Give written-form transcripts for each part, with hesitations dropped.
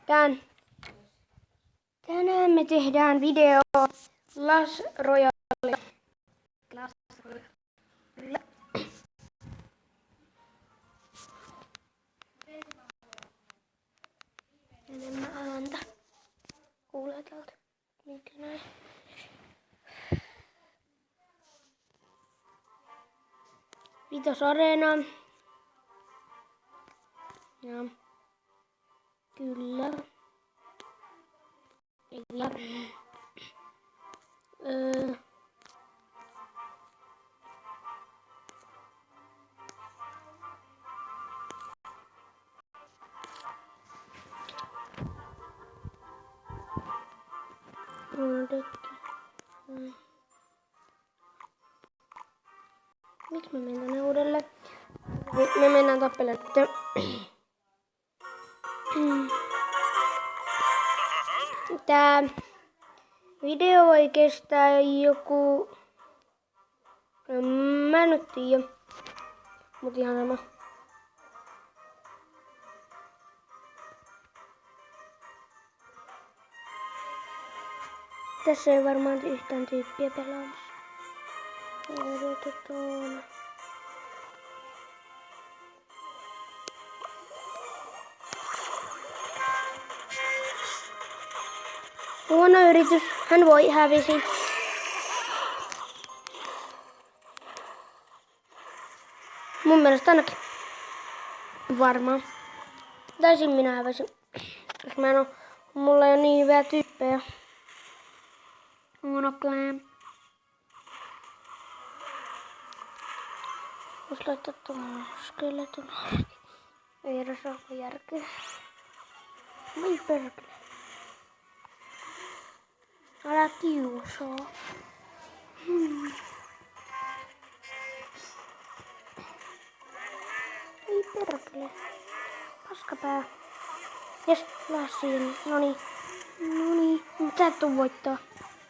Tänään me tehdään video Clash Royale. Enemmän ääntä. Kuulee täältä. Mikä näin. Vitosareena. Ja. Kyllä. Ja. Miksi me mennään tänne uudelleen? Me mennään tappelemaan. Tää video voi kestää joku... Mä en nyt tiedä. Mut ihan sama. Tässä ei varmaan yhtään tyyppiä pelaamassa. Odotetaan. Huono yritys. Hän voi hävisi. Mun mielestä ainakin. Varmaan. Taisin minä häväsin. Jos mä en oo, mulla ei oo niin hyviä tyyppejä. Monoclan. Vois laittaa tuohon skeleton. Ei edes ole järkeä. Voi perkele. Älä kiusaa. Ei perkele. Paskapää. Jes, lasiin. Noniin. Mitä tuu voittaa?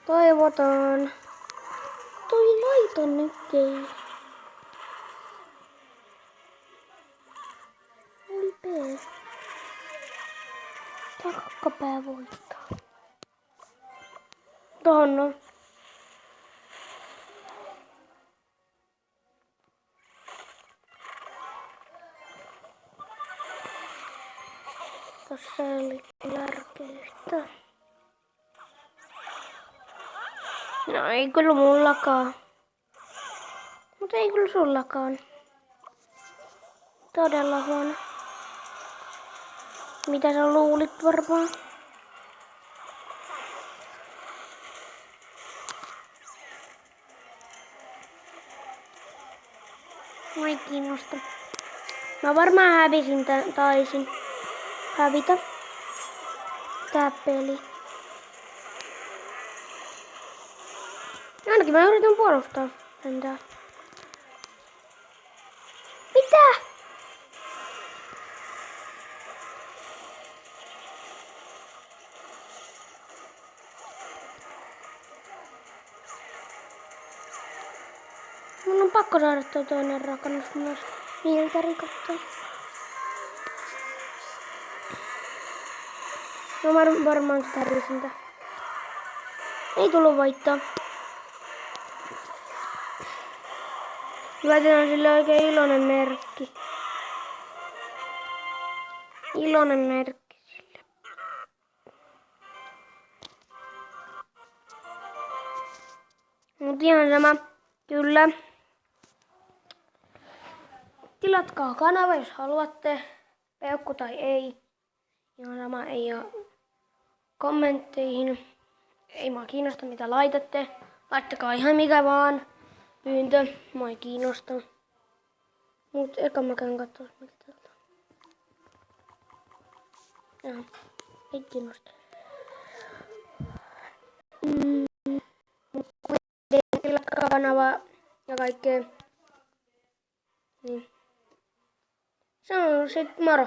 Toivotaan. Toi laiton nyt ei. Oi pee. Takkapää voittaa. Tohon on. Tossa oli järkeyttä. No ei kyllä mullakaan. Mutta ei kyllä sullakaan. Todella huono. Mitä sä luulit varmaan? Mua ei kiinnosta. Mä varmaan hävisin taisin hävitä tää peli. Ainakin mä yritän puolustaa sentään. Mitä? Mun on pakko saada tuo toinen rakennus myös niiltä rikottua. No varmaan sitä riisintä. Ei tullut voittaa. Laitetaan sille oikein iloinen merkki. Iloinen merkki sille. Mut ihan sama. Kyllä. Tilatkaa kanava, jos haluatte. Peukku tai ei. Ihan sama, ei oo kommentteihin. Ei mua kiinnosta mitä laitatte. Laittakaa ihan mikä vaan. Pyyntö. Mua ei kiinnosta. Mut eka mä käyn kattoo miltä täältä. Joo. Ei kiinnosta. Tilatkaa kanavaa ja kaikkea. Niin. Se on sit moro.